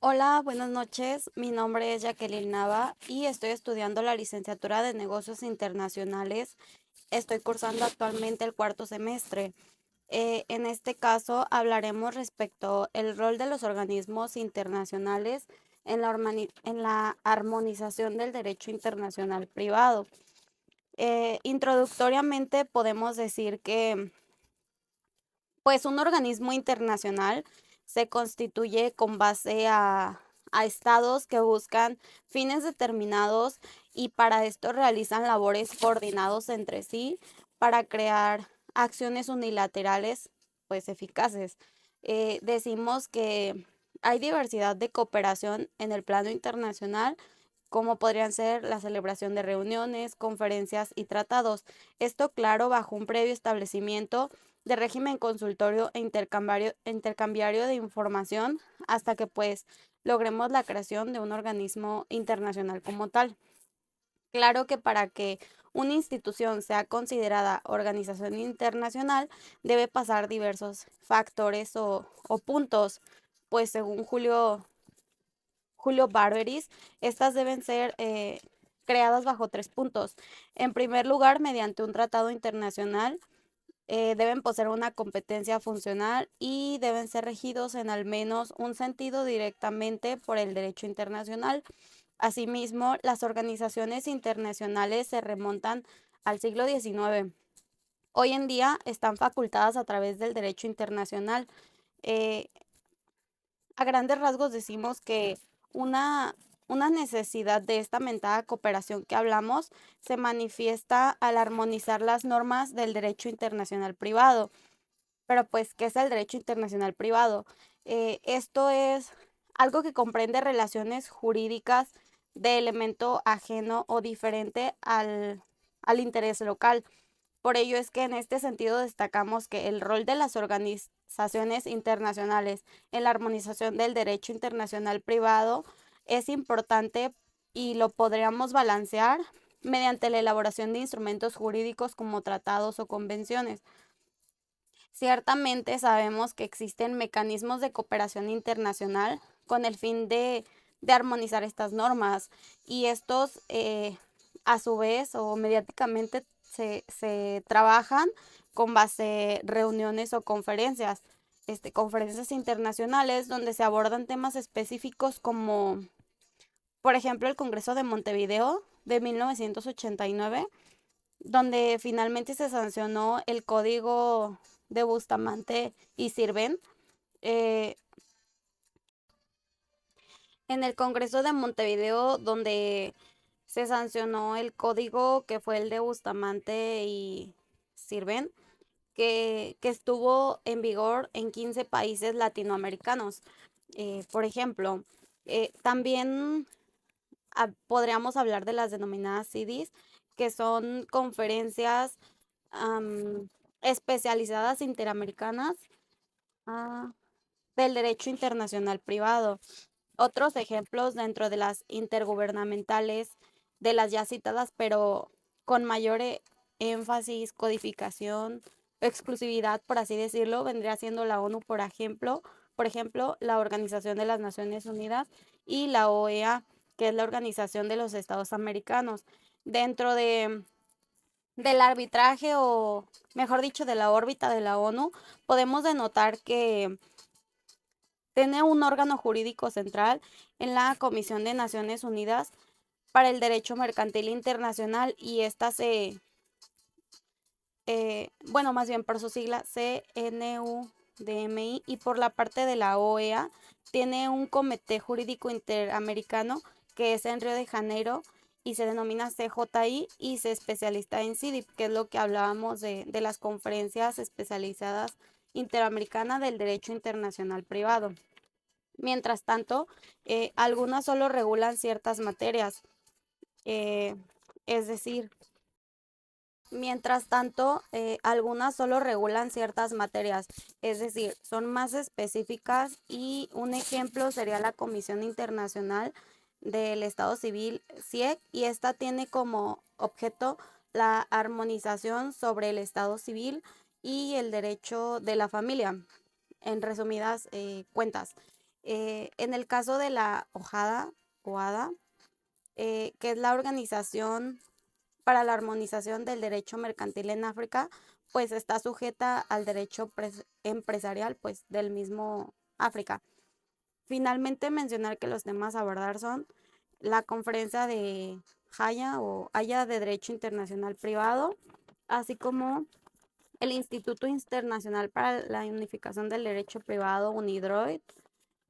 Hola, buenas noches. Mi nombre es Jacqueline Nava y estoy estudiando la licenciatura de Negocios Internacionales. Estoy cursando actualmente el cuarto semestre. En este caso hablaremos respecto el rol de los organismos internacionales en la armonización del derecho internacional privado. Introductoriamente podemos decir que pues un organismo internacional se constituye con base a estados que buscan fines determinados y para esto realizan labores coordinados entre sí para crear acciones unilaterales pues eficaces. Decimos que hay diversidad de cooperación en el plano internacional, como podrían ser la celebración de reuniones, conferencias y tratados. Esto, claro, bajo un previo establecimiento de régimen consultorio e intercambiario de información hasta que pues logremos la creación de un organismo internacional como tal. Claro que para que una institución sea considerada organización internacional debe pasar diversos factores o puntos, pues según Julio Barberis, estas deben ser creadas bajo tres puntos. En primer lugar, mediante un tratado internacional, deben poseer una competencia funcional y deben ser regidos en al menos un sentido directamente por el derecho internacional. Asimismo, las organizaciones internacionales se remontan al siglo XIX. Hoy en día están facultadas a través del derecho internacional. Eh, a grandes rasgos decimos que una, una necesidad de esta mentada cooperación que hablamos se manifiesta al armonizar las normas del derecho internacional privado. Pero pues, ¿qué es el derecho internacional privado? Esto es algo que comprende relaciones jurídicas de elemento ajeno o diferente al interés local. Por ello es que en este sentido destacamos que el rol de las organizaciones internacionales en la armonización del derecho internacional privado es importante y lo podríamos balancear mediante la elaboración de instrumentos jurídicos como tratados o convenciones. Ciertamente sabemos que existen mecanismos de cooperación internacional con el fin de armonizar estas normas y estos a su vez o mediáticamente se trabajan con base reuniones o conferencias, conferencias internacionales donde se abordan temas específicos como, por ejemplo, el Congreso de Montevideo de 1989 donde finalmente se sancionó el código de Bustamante y Sirven. eh, en el Congreso de Montevideo, donde se sancionó el código que fue el de Bustamante y Sirven, que estuvo en vigor en 15 países latinoamericanos. Por ejemplo, también podríamos hablar de las denominadas CIDIs, que son conferencias am, especializadas interamericanas ah, del derecho internacional privado. Otros ejemplos dentro de las intergubernamentales, de las ya citadas, pero con mayor énfasis, codificación, exclusividad, por así decirlo, vendría siendo la ONU, por ejemplo, la Organización de las Naciones Unidas y la OEA, que es la Organización de los Estados Americanos. Dentro del arbitraje o, mejor dicho, de la órbita de la ONU, podemos denotar que tiene un órgano jurídico central en la Comisión de Naciones Unidas para el Derecho Mercantil Internacional y esta bueno, más bien por su sigla CNUDMI y por la parte de la OEA tiene un comité jurídico interamericano que es en Río de Janeiro y se denomina CJI y se especializa en CIDIP, que es lo que hablábamos de las conferencias especializadas interamericanas del derecho internacional privado. Mientras tanto, algunas solo regulan ciertas materias, eh, es decir, mientras tanto, algunas solo regulan ciertas materias, es decir, son más específicas y un ejemplo sería la Comisión Internacional del Estado Civil, CIEC, y esta tiene como objeto la armonización sobre el Estado Civil y el derecho de la familia, en resumidas cuentas. En el caso de la OHADA, que es la Organización para la Armonización del Derecho Mercantil en África, pues está sujeta al derecho empresarial, pues del mismo África. Finalmente, mencionar que los temas a abordar son la conferencia de Haya de Derecho Internacional Privado, así como el Instituto Internacional para la Unificación del Derecho Privado, UNIDROIT,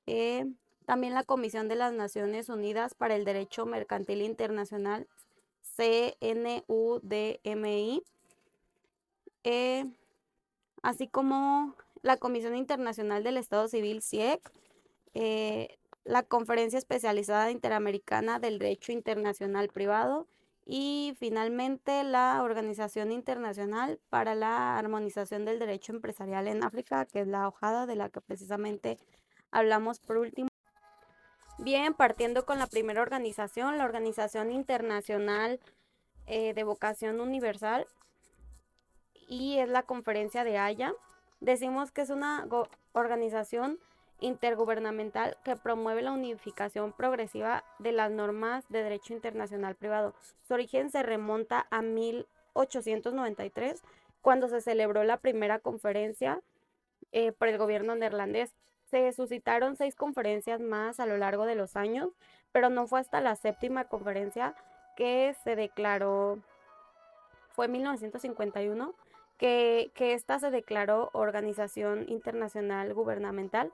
eh, también la Comisión de las Naciones Unidas para el Derecho Mercantil Internacional, CNUDMI, eh, así como la Comisión Internacional del Estado Civil, CIEC, la Conferencia Especializada Interamericana del Derecho Internacional Privado y finalmente la Organización Internacional para la Armonización del Derecho Empresarial en África, que es la OJADA, de la que precisamente hablamos por último. Bien, partiendo con la primera organización, la Organización Internacional de Vocación Universal, y es la Conferencia de Haya. Decimos que es una organización intergubernamental que promueve la unificación progresiva de las normas de derecho internacional privado. Su origen se remonta a 1893, cuando se celebró la primera conferencia por el gobierno neerlandés. Se suscitaron 6 conferencias más a lo largo de los años, pero no fue hasta la séptima conferencia que se declaró, fue en 1951, que esta se declaró Organización Internacional Gubernamental,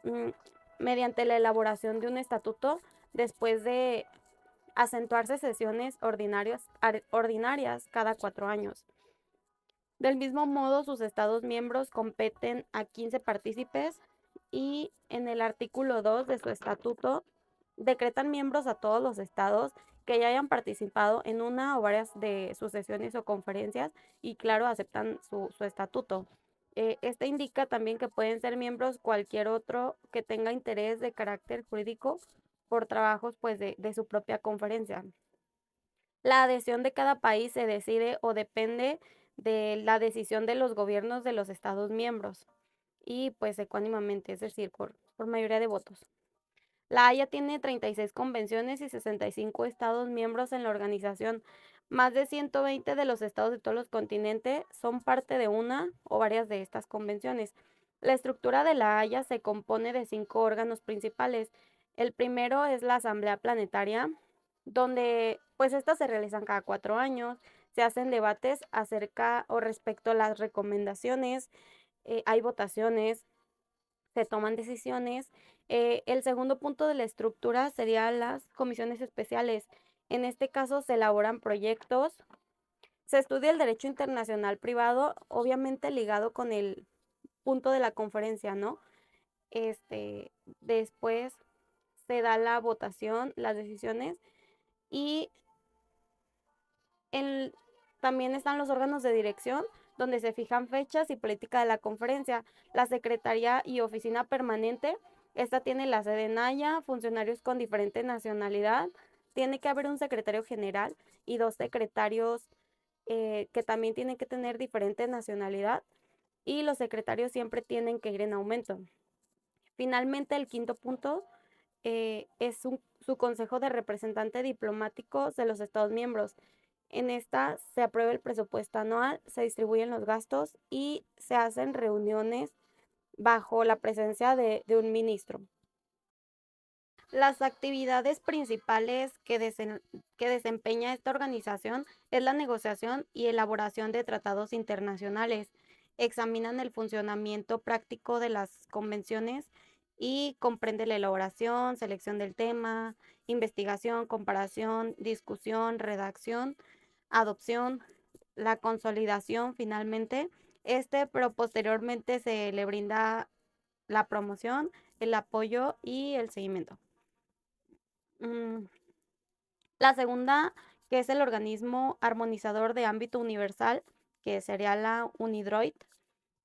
mm, mediante la elaboración de un estatuto después de acentuarse sesiones ordinarias cada 4 años. Del mismo modo, sus estados miembros competen a 15 partícipes y en el artículo 2 de su estatuto decretan miembros a todos los estados que ya hayan participado en una o varias de sus sesiones o conferencias y claro, aceptan su estatuto. Este indica también que pueden ser miembros cualquier otro que tenga interés de carácter jurídico por trabajos pues de su propia conferencia. La adhesión de cada país se decide o depende de la decisión de los gobiernos de los estados miembros y pues ecuánimamente, es decir, por mayoría de votos. La Haya tiene 36 convenciones y 65 estados miembros en la organización. Más de 120 de los estados de todos los continentes son parte de una o varias de estas convenciones. La estructura de la Haya se compone de 5 órganos principales. El primero es la Asamblea Planetaria, donde pues estas se realizan cada 4 años. Se hacen debates acerca o respecto a las recomendaciones, hay votaciones, se toman decisiones. El segundo punto de la estructura serían las comisiones especiales. En este caso se elaboran proyectos, se estudia el derecho internacional privado, obviamente ligado con el punto de la conferencia, ¿no? Después se da la votación, las decisiones y el, también están los órganos de dirección, donde se fijan fechas y política de la conferencia. La Secretaría y Oficina Permanente, esta tiene la sede en Haya, funcionarios con diferente nacionalidad. Tiene que haber un secretario general y 2 secretarios que también tienen que tener diferente nacionalidad. Y los secretarios siempre tienen que ir en aumento. Finalmente, el quinto punto es su consejo de representante diplomáticos de los Estados miembros. En esta se aprueba el presupuesto anual, se distribuyen los gastos y se hacen reuniones bajo la presencia de un ministro. Las actividades principales que desempeña esta organización es la negociación y elaboración de tratados internacionales. Examinan el funcionamiento práctico de las convenciones y comprende la elaboración, selección del tema, investigación, comparación, discusión, redacción, adopción, la consolidación finalmente. Pero posteriormente se le brinda la promoción, el apoyo y el seguimiento. La segunda, que es el organismo armonizador de ámbito universal, que sería la UNIDROIT.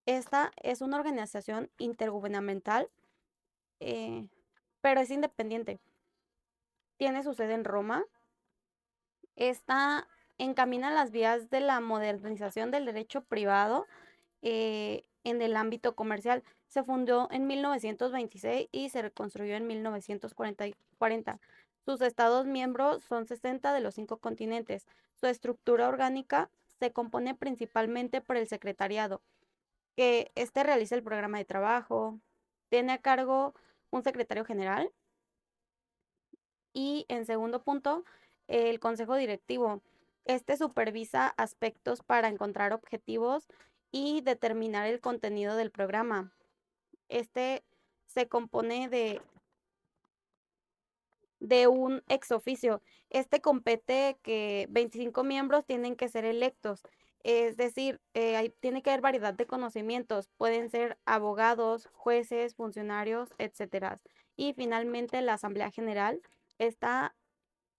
Esta es una organización intergubernamental, pero es independiente. Tiene su sede en Roma. Esta encamina las vías de la modernización del derecho privado en el ámbito comercial. Se fundó en 1926 y se reconstruyó en 1940. Sus estados miembros son 60 de los 5 continentes. Su estructura orgánica se compone principalmente por el secretariado, que realiza el programa de trabajo, tiene a cargo un secretario general y en segundo punto, el consejo directivo. Supervisa aspectos para encontrar objetivos y determinar el contenido del programa. Este se compone de un ex oficio. Compete que 25 miembros tienen que ser electos. Es decir, tiene que haber variedad de conocimientos. Pueden ser abogados, jueces, funcionarios, etcétera. Y finalmente la Asamblea General está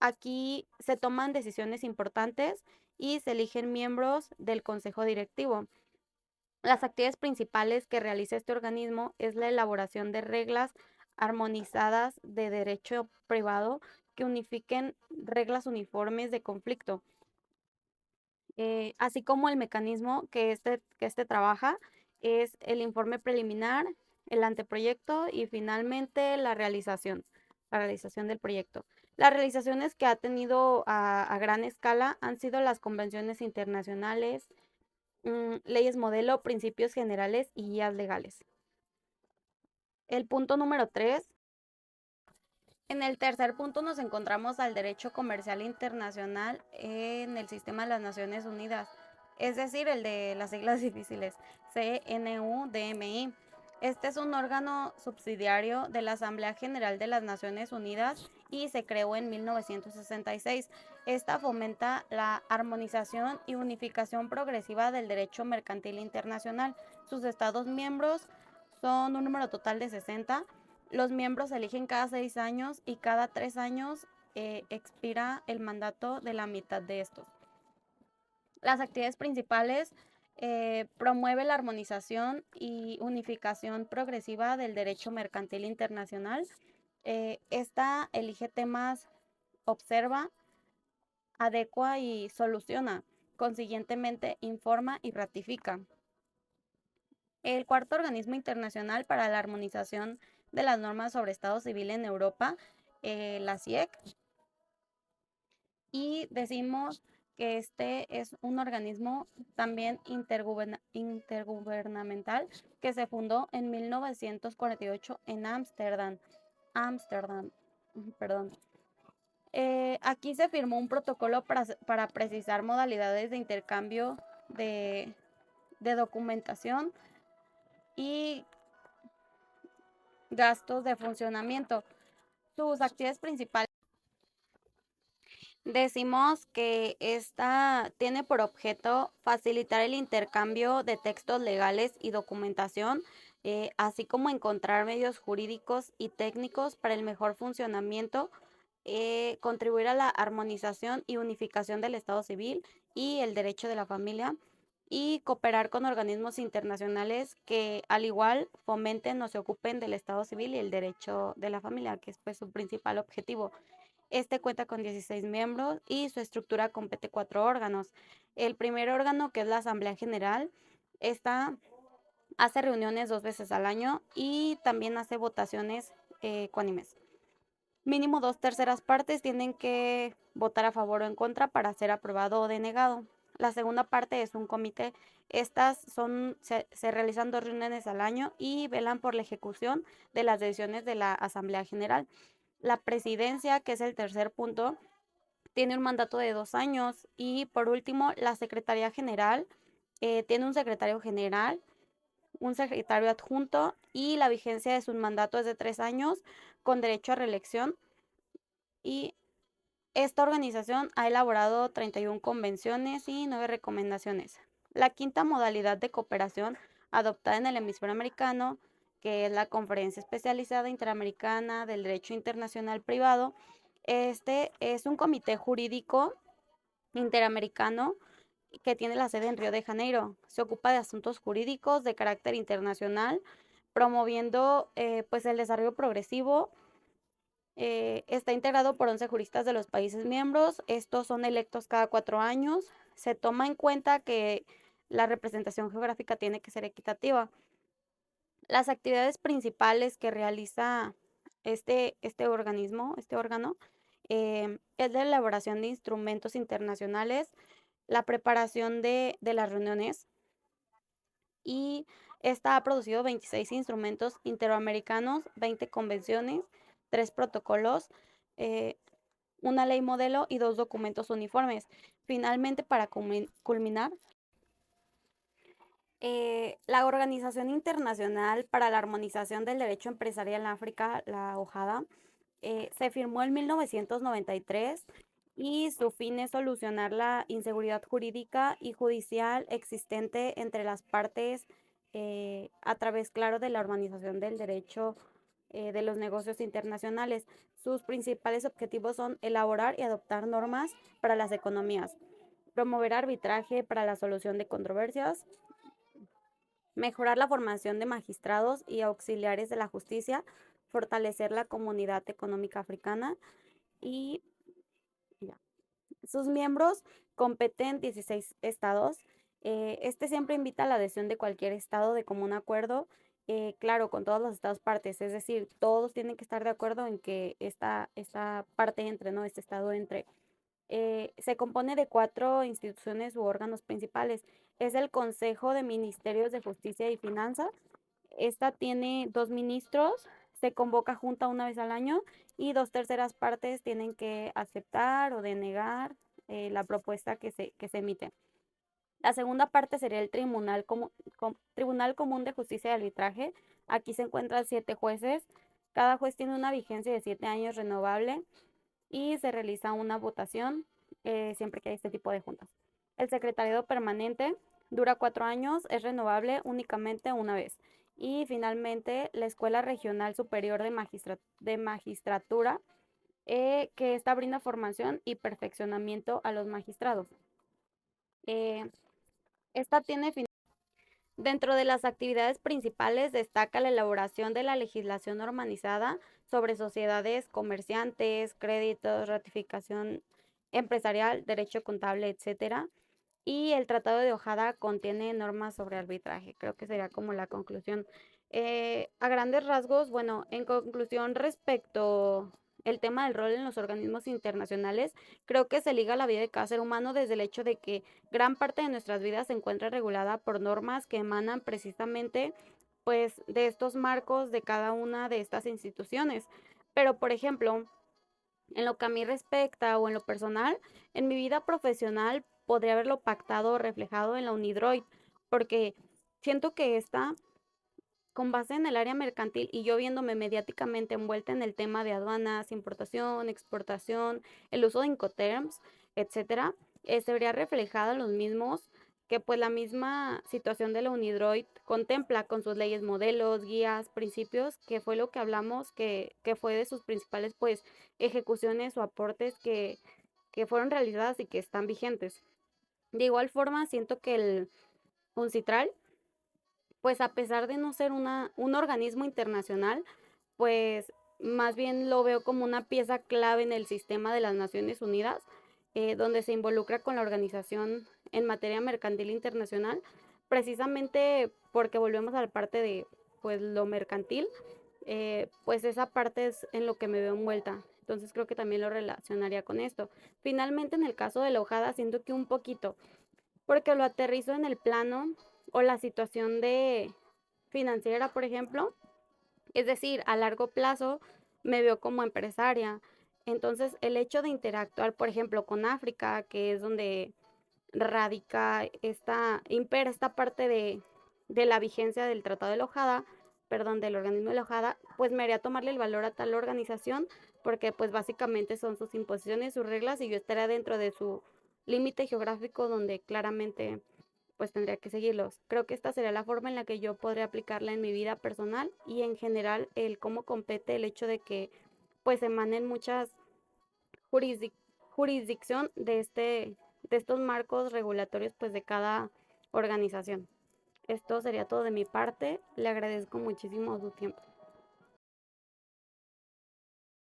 aquí, se toman decisiones importantes y se eligen miembros del Consejo Directivo. Las actividades principales que realiza este organismo es la elaboración de reglas armonizadas de derecho privado que unifiquen reglas uniformes de conflicto, así como el mecanismo que trabaja es el informe preliminar, el anteproyecto y finalmente la realización del proyecto. Las realizaciones que ha tenido a gran escala han sido las convenciones internacionales, leyes modelo, principios generales y guías legales. El punto número 3. En el tercer punto nos encontramos al derecho comercial internacional en el sistema de las Naciones Unidas, es decir, el de las siglas difíciles, CNUDMI. Este es un órgano subsidiario de la Asamblea General de las Naciones Unidas y se creó en 1966. Esta fomenta la armonización y unificación progresiva del derecho mercantil internacional. Sus estados miembros son un número total de 60. Los miembros se eligen cada 6 años y cada 3 años expira el mandato de la mitad de estos. Las actividades principales promueve la armonización y unificación progresiva del derecho mercantil internacional. Esta elige temas, observa, adecua y soluciona. Consiguientemente, informa y ratifica. El cuarto organismo internacional para la armonización de las normas sobre Estado civil en Europa, la CIEC. Y decimos que es un organismo también intergubernamental que se fundó en 1948 en Ámsterdam. Perdón. Aquí se firmó un protocolo para precisar modalidades de intercambio de documentación y gastos de funcionamiento. Sus actividades principales. Decimos que esta tiene por objeto facilitar el intercambio de textos legales y documentación, así como encontrar medios jurídicos y técnicos para el mejor funcionamiento, contribuir a la armonización y unificación del Estado civil y el derecho de la familia, y cooperar con organismos internacionales que al igual fomenten o se ocupen del Estado civil y el derecho de la familia, que es pues su principal objetivo. Cuenta con 16 miembros y su estructura compete 4 órganos. El primer órgano, que es la Asamblea General, esta hace reuniones 2 veces al año y también hace votaciones ecuánimes. Mínimo 2/3 partes tienen que votar a favor o en contra para ser aprobado o denegado. La segunda parte es un comité. Se realizan 2 reuniones al año y velan por la ejecución de las decisiones de la Asamblea General. La presidencia, que es el tercer punto, tiene un mandato de 2 años. Y por último, la Secretaría General tiene un secretario general, un secretario adjunto y la vigencia de su mandato es de 3 años con derecho a reelección. Y esta organización ha elaborado 31 convenciones y 9 recomendaciones. La quinta modalidad de cooperación adoptada en el hemisferio americano, que es la Conferencia Especializada Interamericana del Derecho Internacional Privado. Es un comité jurídico interamericano que tiene la sede en Río de Janeiro. Se ocupa de asuntos jurídicos de carácter internacional, promoviendo pues el desarrollo progresivo. Está integrado por 11 juristas de los países miembros. Estos son electos cada 4 años. Se toma en cuenta que la representación geográfica tiene que ser equitativa. Las actividades principales que realiza este organismo, este órgano, es la elaboración de instrumentos internacionales, la preparación de las reuniones, y esta ha producido 26 instrumentos interoamericanos, 20 convenciones, 3 protocolos, eh, una ley modelo y 2 documentos uniformes. Finalmente, para culminar, la Organización Internacional para la Armonización del Derecho Empresarial en África, la OJADA, se firmó en 1993 y su fin es solucionar la inseguridad jurídica y judicial existente entre las partes a través, claro, de la organización del derecho de los negocios internacionales. Sus principales objetivos son elaborar y adoptar normas para las economías, promover arbitraje para la solución de controversias, mejorar la formación de magistrados y auxiliares de la justicia, fortalecer la comunidad económica africana y ya. Sus miembros competen 16 estados. Este siempre invita a la adhesión de cualquier estado de común acuerdo, claro, con todos los estados partes, es decir, todos tienen que estar de acuerdo en que esta parte entre, ¿no? Este estado entre. Se compone de 4 instituciones u órganos principales. Es el Consejo de Ministerios de Justicia y Finanzas. Esta tiene 2 ministros, se convoca junta una vez al año y 2/3 partes tienen que aceptar o denegar la propuesta que se emite. La segunda parte sería el Tribunal Común de Justicia y Arbitraje. Aquí se encuentran 7 jueces. Cada juez tiene una vigencia de 7 años renovable y se realiza una votación siempre que hay este tipo de juntas. El secretariado permanente dura 4 años, es renovable únicamente una vez. Y finalmente, la Escuela Regional Superior de Magistratura, que esta brinda formación y perfeccionamiento a los magistrados. Eh, esta tiene Dentro de las actividades principales destaca la elaboración de la legislación normalizada sobre sociedades, comerciantes, créditos, ratificación empresarial, derecho contable, etcétera. Y el Tratado de Ojada contiene normas sobre arbitraje. Creo que sería como la conclusión. A grandes rasgos, bueno, en conclusión respecto el tema del rol en los organismos internacionales, creo que se liga a la vida de cada ser humano desde el hecho de que gran parte de nuestras vidas se encuentra regulada por normas que emanan precisamente pues de estos marcos de cada una de estas instituciones. Pero, por ejemplo, en lo que a mí respecta o en lo personal, en mi vida profesional podría haberlo pactado o reflejado en la Unidroid, porque siento que esta, con base en el área mercantil y yo viéndome mediáticamente envuelta en el tema de aduanas, importación, exportación, el uso de Incoterms, etcétera, se vería reflejada en los mismos que pues la misma situación de la Unidroid contempla con sus leyes, modelos, guías, principios, que fue lo que hablamos, que fue de sus principales pues ejecuciones o aportes que fueron realizadas y que están vigentes. De igual forma, siento que el UNCITRAL, pues a pesar de no ser un organismo internacional, pues más bien lo veo como una pieza clave en el sistema de las Naciones Unidas, donde se involucra con la organización en materia mercantil internacional, precisamente porque volvemos a la parte de pues lo mercantil, pues esa parte es en lo que me veo envuelta. Entonces creo que también lo relacionaría con esto. Finalmente, en el caso de la hojada, siento que un poquito, porque lo aterrizo en el plano o la situación de financiera, por ejemplo. Es decir, a largo plazo me veo como empresaria. Entonces, el hecho de interactuar, por ejemplo, con África, que es donde radica impera esta parte de la vigencia del Tratado de la Hojada, perdón, del organismo de la Hojada, pues me haría tomarle el valor a tal organización, porque pues básicamente son sus imposiciones, sus reglas, y yo estaría dentro de su límite geográfico donde claramente pues tendría que seguirlos. Creo que esta sería la forma en la que yo podría aplicarla en mi vida personal y en general el cómo compete el hecho de que pues emanen muchas jurisdic jurisdicción de estos marcos regulatorios pues de cada organización. Esto sería todo de mi parte. Le agradezco muchísimo su tiempo.